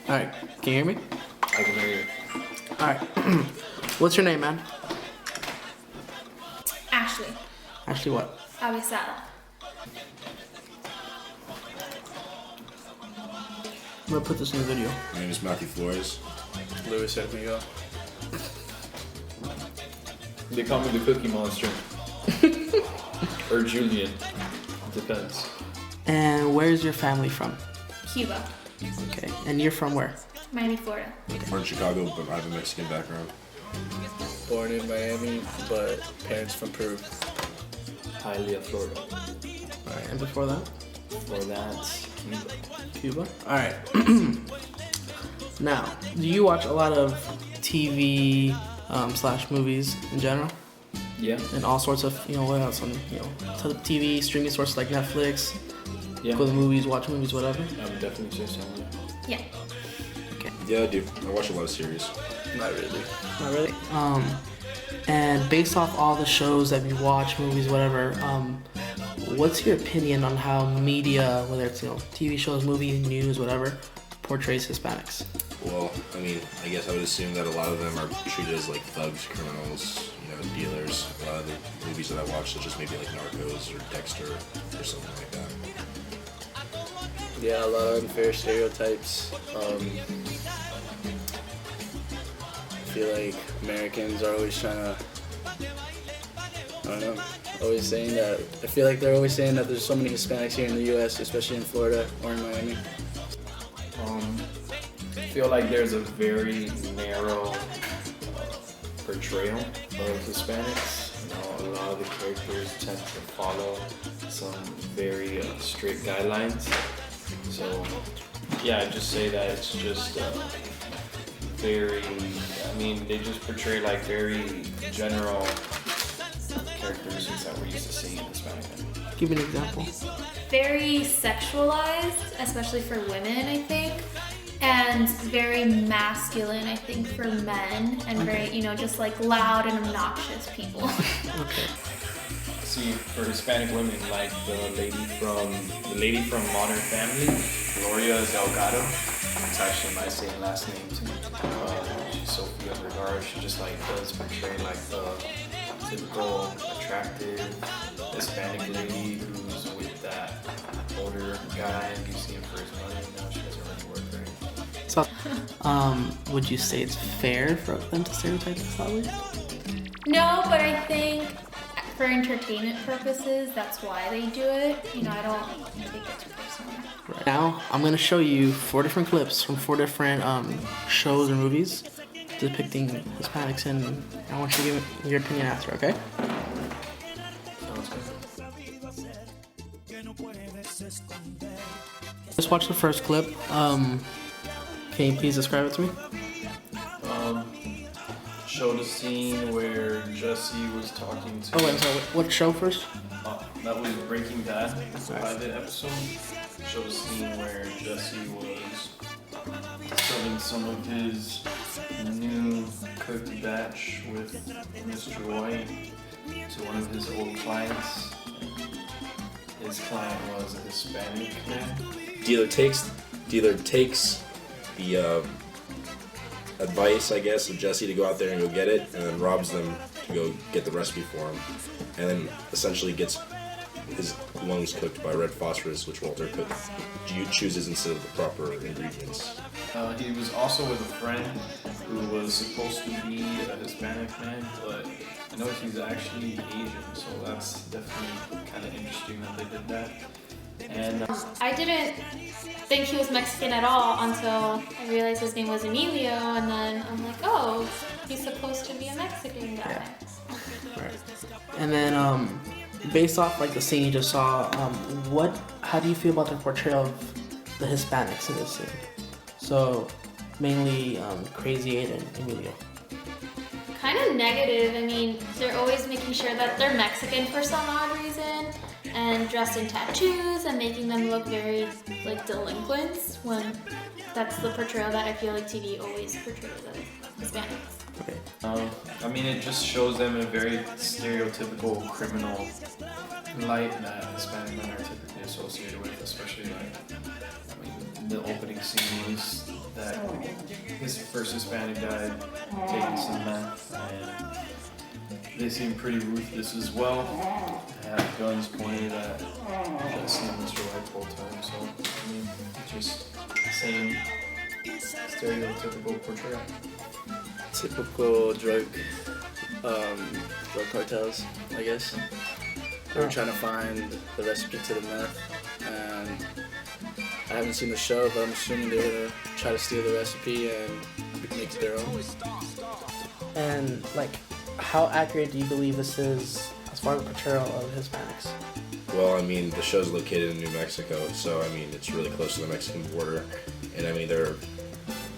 Alright, can you hear me? I can hear you. Alright. What's your name, man? Ashley. Ashley what? Abesada. I'm gonna put this in the video. My name is Matthew Flores. Luis Amigo. They call me the Cookie Monster. Or Julian. Depends. And where's your family from? Cuba. Okay. And you're from where? Miami, Florida. Born in Chicago, but I have a Mexican background. Born in Miami, but parents from Peru. Hialeah, Florida. Alright, and before that? Before that, Cuba? Cuba. Alright. Now, do you watch a lot of TV / movies in general? Yeah. And all sorts of, what else on, TV, streaming sources like Netflix? Yeah. Go to the movies, watch movies, whatever? I would definitely say so. Yeah. Okay. Yeah, I do. I watch a lot of series. Not really. Not really? And based off all the shows that you watch, movies, whatever, what's your opinion on how media, whether it's, TV shows, movies, news, whatever, portrays Hispanics? Well, I mean, I guess I would assume that a lot of them are treated as like thugs, criminals, dealers. A lot of the movies that I watch, such as maybe like Narcos or Dexter or something like that. Yeah, a lot of unfair stereotypes. I feel like Americans are always trying to, always saying that, I feel like they're always saying that there's so many Hispanics here in the U.S., especially in Florida or in Miami. I feel like there's a very narrow portrayal of Hispanics. A lot of the characters tend to follow some very strict guidelines. So, yeah, I'd just say that it's just they just portray like very general characteristics that we're used to seeing in Hispanic men. Give me an example. Very sexualized, especially for women, I think. And very masculine, I think, for men. And very, just like loud and obnoxious people. Okay. See, for Hispanic women, like the lady from Modern Family, Julian Delgado. It's actually my same last name too. She's Sophia Vergara. She just does portray the typical attractive Hispanic lady who's with that older guy and you see him for his money. She doesn't really work right. So, would you say it's fair for them to stereotype this that way? No, but I think for entertainment purposes, that's why they do it. I don't take it too personally. Right. Now, I'm going to show you 4 different clips from 4 different shows or movies depicting Hispanics, and I want you to give me your opinion after, okay? Sounds good. Just watch the first clip. Can you please describe it to me? Show the scene where Jesse was talking to. Oh, wait, I'm sorry. What show first? That was Breaking Bad, the pilot episode. Show the scene where Jesse was serving some of his new cooked batch with Mr. White to one of his old clients. His client was a Hispanic man. Dealer takes the advice, I guess, of Jesse to go out there and go get it, and then robs them to go get the recipe for him, and then essentially gets his lungs cooked by red phosphorus, which Walter chooses instead of the proper ingredients. He was also with a friend who was supposed to be a Hispanic man, but I know he's actually Asian, so that's definitely kind of interesting that they did that. And I didn't think he was Mexican at all until I realized his name was Emilio, and then I'm like, oh, he's supposed to be a Mexican guy. Yeah. Right. And then, based off the scene you just saw, how do you feel about the portrayal of the Hispanics in this scene? So, mainly Crazy 8 and Emilio. Kind of negative. I mean, they're always making sure that they're Mexican for some odd reason, and dressed in tattoos and making them look very like delinquents, when that's the portrayal that I feel like TV always portrays of Hispanics. Okay. I mean, it just shows them in a very stereotypical criminal light that Hispanic men are typically associated with, especially like, I mean, the opening scene was that his first Hispanic guy taking some meth, and they seem pretty ruthless as well. They have guns pointed at Jesse and Mr. White the whole time, so I mean, just the same stereotypical portrayal. Typical drug cartels, I guess. They were trying to find the recipe to the meth, and I haven't seen the show, but I'm assuming they're gonna try to steal the recipe and make it their own. And like, how accurate do you believe this is as far as the portrayal of Hispanics? Well, I mean, the show's located in New Mexico, so I mean, it's really close to the Mexican border, and I mean, they're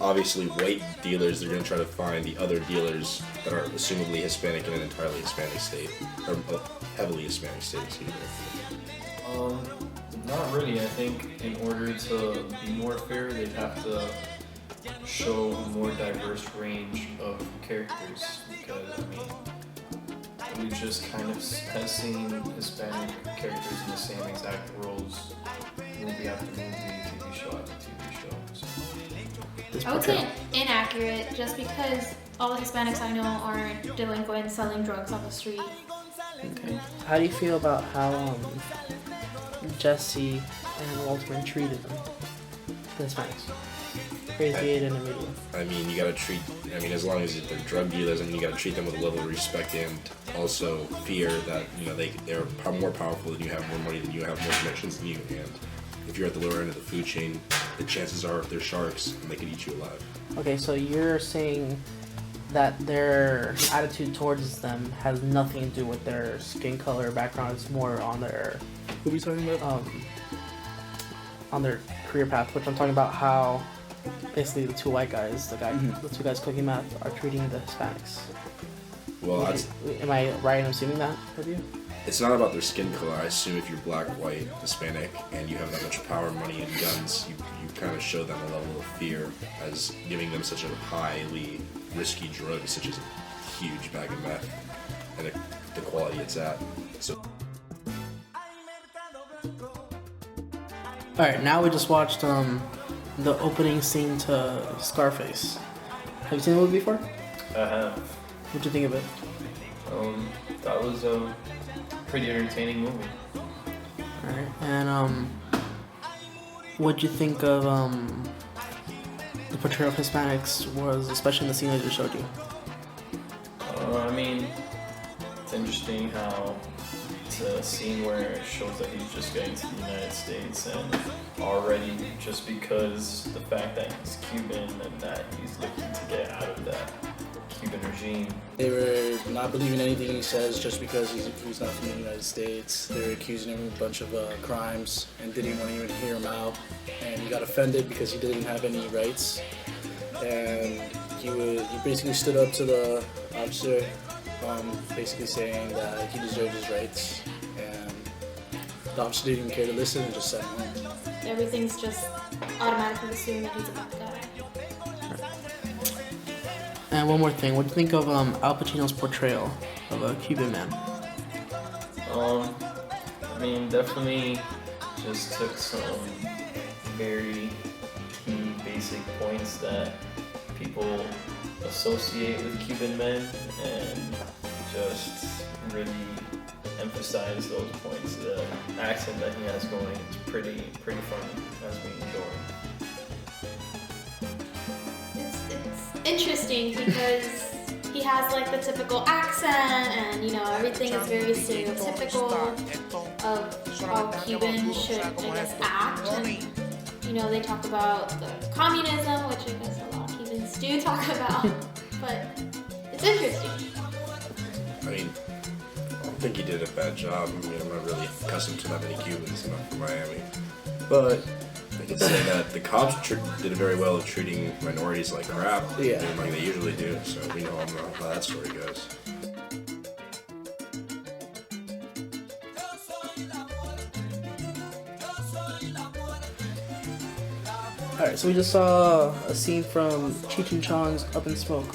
obviously white dealers. They're going to try to find the other dealers that are assumably Hispanic in an entirely Hispanic state, or heavily Hispanic state, excuse me. Not really. I think in order to be more fair, they'd have to show a more diverse range of characters, because I mean, we just kind of have seen Hispanic characters in the same exact roles, movie after movie, TV show after TV show. So. I would say inaccurate, just because all the Hispanics I know aren't delinquents selling drugs on the street. Okay. How do you feel about how Jesse and Walterman treated them, the Hispanics? Crazy in the media. I mean, you gotta treat, I mean, as long as they're drug dealers, I mean, you gotta treat them with a level of respect and also fear that, you know, they're more powerful than you, have more money than you, have more connections than you, and if you're at the lower end of the food chain, the chances are they're sharks and they could eat you alive. Okay, so you're saying that their attitude towards them has nothing to do with their skin color or background. It's more on their Who are we talking about? on their career path, which I'm talking about how basically the two white guys, the two guys cooking meth, are treating the Hispanics. Well, Am I right in assuming that with you? it's not about their skin color. I assume if you're black, white, Hispanic, and you have that much power, money, and guns, you kind of show them a level of fear as giving them such a highly risky drug, such as a huge bag of meth, and the quality it's at. So. Alright, now we just watched the opening scene to Scarface. Have you seen the movie before? I have. What'd you think of it? That was a pretty entertaining movie. Alright, and what'd you think of the portrayal of Hispanics was, especially in the scene I just showed you? I mean, it's interesting how it's a scene where it shows that he's just getting to the United States, and already just because the fact that he's Cuban and that he's looking to get out of that Cuban regime. They were not believing anything he says just because he's not from the United States. They were accusing him of a bunch of crimes and didn't want to even hear him out. And he got offended because he didn't have any rights. And he basically stood up to the officer, basically saying that he deserved his rights. And the officer didn't even care to listen and just sent him home. Everything's just automatically assumed that he's a bad guy. And one more thing, what do you think of Al Pacino's portrayal of a Cuban man? I mean, definitely just took some very key basic points that people associate with Cuban men and just really emphasize those points. The accent that he has going is pretty funny as we enjoy. It's interesting because he has like the typical accent, and you know everything is very stereotypical of how Cubans should, I guess, act. And you know they talk about the communism, which I guess a lot of Cubans do talk about, but it's interesting. I mean, I don't think he did a bad job. I mean, I'm not really accustomed to that many Cubans, I'm not from Miami. But I can say that the cops did very well of treating minorities like crap, Yeah. like they usually do, so we know how that story goes. Alright, so we just saw a scene from Cheech and Chong's Up in Smoke.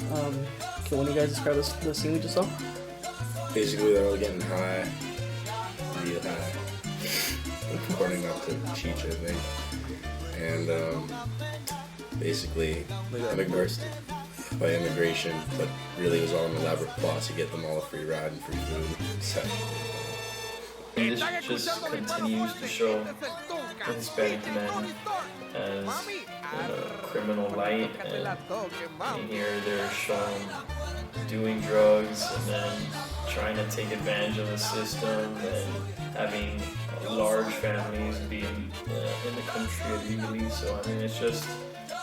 Can you guys describe the scene we just saw? Basically, they're all getting high, real high, according to Cheech, I think. And basically, by immigration, but really it was all an elaborate plot to get them all a free ride and free food. So, This just continues to show the Hispanic men as in a criminal light, and here they're shown doing drugs and then trying to take advantage of the system and having large families being in the country illegally. So I mean, it's just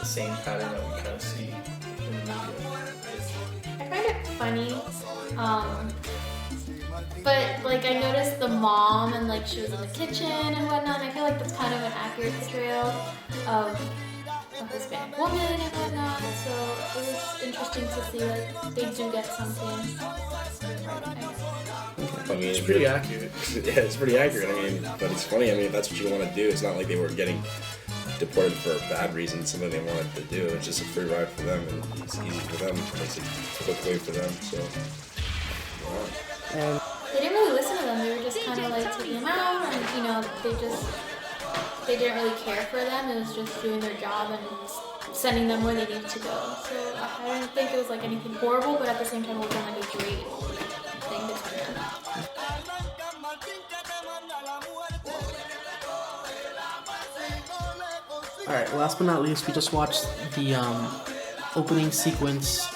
the same pattern that we kind of see in the media. I find it funny, but like I noticed the mom and like she was in the kitchen and whatnot, and I feel like that's kind of an accurate portrayal of a Hispanic woman and whatnot, so it was interesting to see like they do get something right, I guess. I mean, It's pretty accurate. Yeah, it's pretty accurate. I mean, but it's funny. I mean, if that's what you want to do, it's not like they were getting deported for a bad reason, something they wanted to do. It's just a free ride for them, and it's easy for them. It's a quick way for them. So, yeah. And They didn't really listen to them. They were just kind of like taking them out, and you know, they didn't really care for them. It was just doing their job and sending them where they needed to go. So I didn't think it was like anything horrible, but at the same time, it wasn't like a great thing to turn them. all right, last but not least, we just watched the opening sequence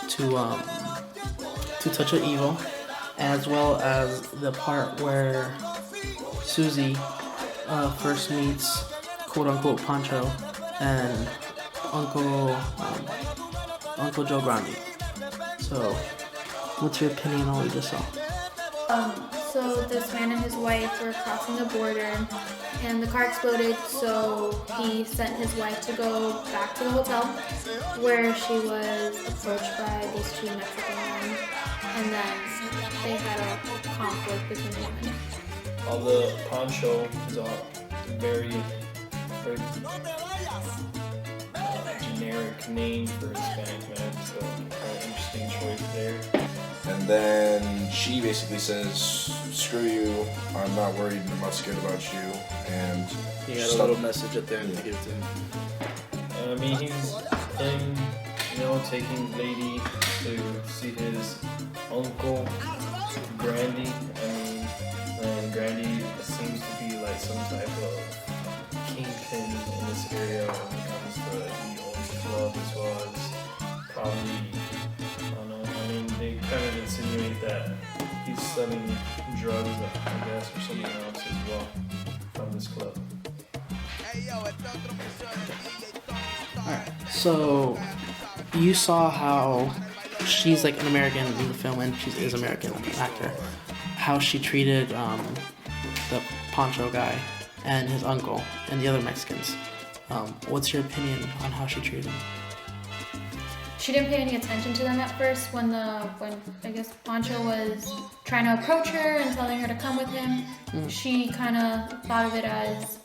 to Touch of Evil, as well as the part where Susie first meets quote unquote Pancho and Uncle Joe Grande. So, what's your opinion on what you just saw? So this man and his wife were crossing the border, and the car exploded. So he sent his wife to go back to the hotel, where she was approached by these two Mexican men, and then they had a conflict between them. Although Pancho is a very generic name for Hispanic men, so kind of interesting choice there. And then she basically says, "Screw you. I'm not worried. I'm not scared about you." And He had a little message at the end to give to him. I mean, he's taking lady to see his uncle Grandy. I mean, and Grandy seems to be like some type of kingpin in this area when it comes to he owns a club as well as probably, I don't know. I mean, they kind of insinuate that he's selling drugs, I guess, or something else as well from this club. Alright, so you saw how she's like an American in the film, and she is American actor. How she treated the Pancho guy and his uncle and the other Mexicans. What's your opinion on how she treated them? She didn't pay any attention to them at first when I guess Pancho was trying to approach her and telling her to come with him. She kind of thought of it as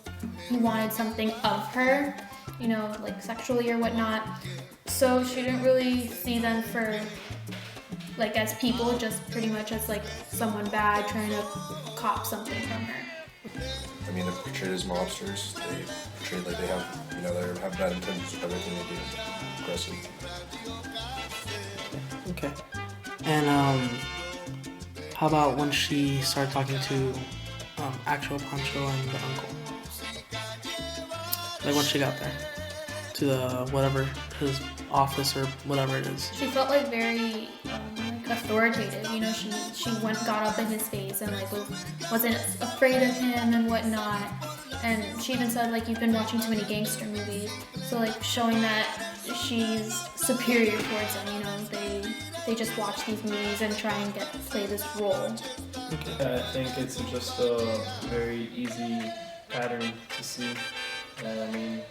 he wanted something of her, like sexually or whatnot. So she didn't really see them for like as people, just pretty much as like someone bad trying to cop something from her. I mean, they're portrayed as mobsters. They portrayed like they have bad intentions with everything they do. Aggressive. Okay. And how about when she started talking to actual Pancho and the uncle? Like when she got there to the whatever his office or whatever it is. She felt like very like authoritative, she got up in his face and like wasn't afraid of him and whatnot. And she even said like, you've been watching too many gangster movies. So like showing that she's superior towards him, they just watch these movies and try and play this role. Okay. I think it's just a very easy pattern to see. I mean,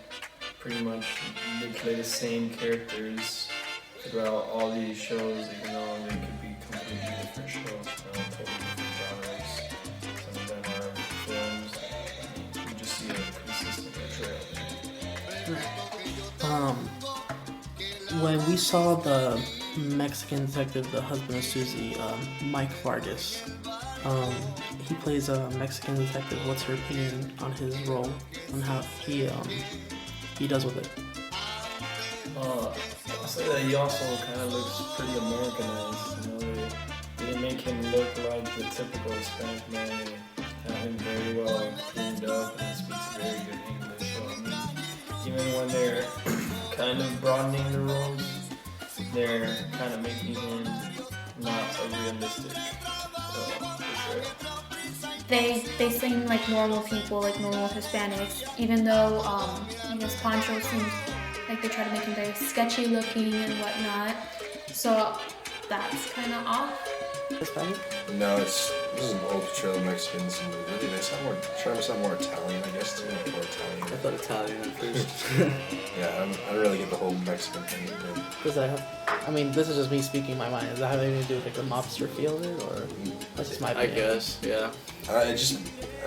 pretty much they play the same characters throughout all these shows, even though they could be completely different shows, totally different genres. Some of them are films. You just see a consistent portrayal. When we saw the Mexican detective, the husband of Susie, Mike Vargas. He plays a Mexican detective. What's your opinion on his role and how he does with it? I'll say that he also kind of looks pretty Americanized. You know, they make him look like the typical Hispanic man. They have him very well cleaned up and he speaks very good English. So I mean, even when they're kind of broadening the roles, they're kind of making him not a realistic portrayal. They seem like normal people, like normal Hispanics, even though I guess Pancho seems like they try to make him very sketchy looking and whatnot. So that's kind of off. Hispanic? No, this is an old portrayal of Mexicans, and really they sound more, trying to sound more Italian, I guess, too, more I Italian. thought Italian at first. Yeah, I don't really get the whole Mexican thing. Does that have? I mean, this is just me speaking my mind. Does that have anything to do with like the mobster feel of it, or that's just my I opinion? guess, yeah. I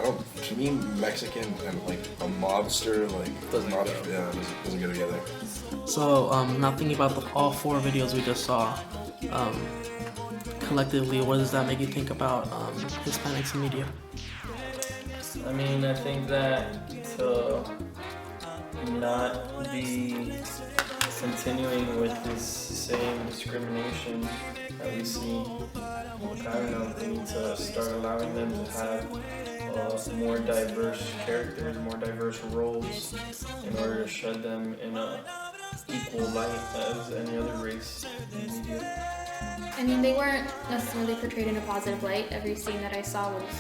don't. To me, Mexican and like a mobster, like Doesn't not, go. yeah, doesn't go together. So, now thinking about all 4 videos we just saw, collectively, what does that make you think about Hispanics in media? I mean, I think that to not be continuing with this same discrimination that we see, I don't know, they need to start allowing them to have more diverse characters, more diverse roles in order to shed them in a equal light as any other race in media. I mean, they weren't necessarily portrayed in a positive light. Every scene that I saw was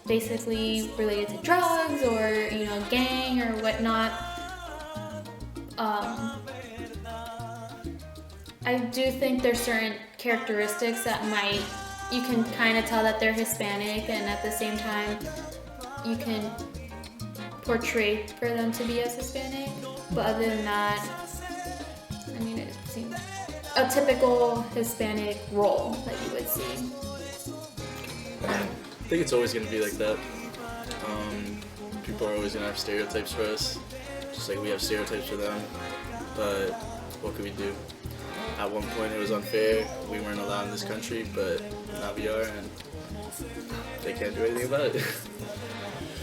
basically related to drugs or, you know, gang or whatnot. I do think there's certain characteristics that you can kind of tell that they're Hispanic, and at the same time, you can portray for them to be as Hispanic. But other than that, I mean, it seems a typical Hispanic role that you would see. I think it's always going to be like that. People are always going to have stereotypes for us, just like we have stereotypes for them. But what could we do? At one point it was unfair, we weren't allowed in this country, but now we are, and they can't do anything about it.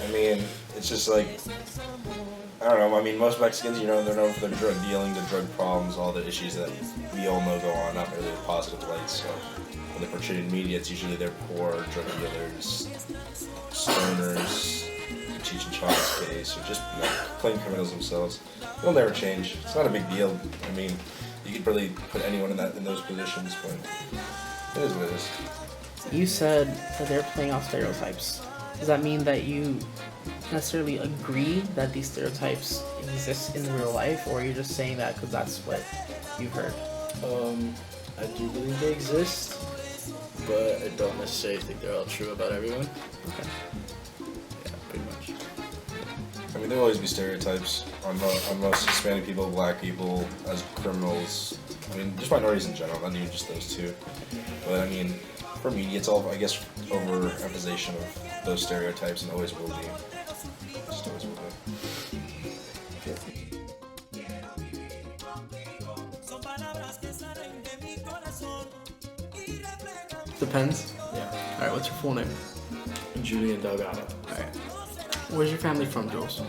I mean, it's just like, I don't know, I mean, most Mexicans, you know, they're known for their drug dealing, their drug problems, all the issues that we all know go on, not really a positive light, so when they're portrayed in media, it's usually they're poor, drug dealers, stoners, Cheech and Chong's case, or just plain criminals themselves. It'll never change. It's not a big deal. I mean, you could really put anyone in those positions, but it is what it is. You said that they're playing off stereotypes. Does that mean that you necessarily agree that these stereotypes exist in real life, or you're just saying that because that's what you've heard? I do believe they exist, but I don't necessarily think they're all true about everyone. Okay. Yeah, pretty much. I mean, there'll always be stereotypes on most Hispanic people, black people, as criminals. I mean, just minorities in general, not even just those two. But I mean, for media, it's all, I guess, overemphasization of those stereotypes, and always will be. Just always will be. Depends. Yeah. Alright, what's your full name? Julian Delgado. Alright. Where's your family from, Jules?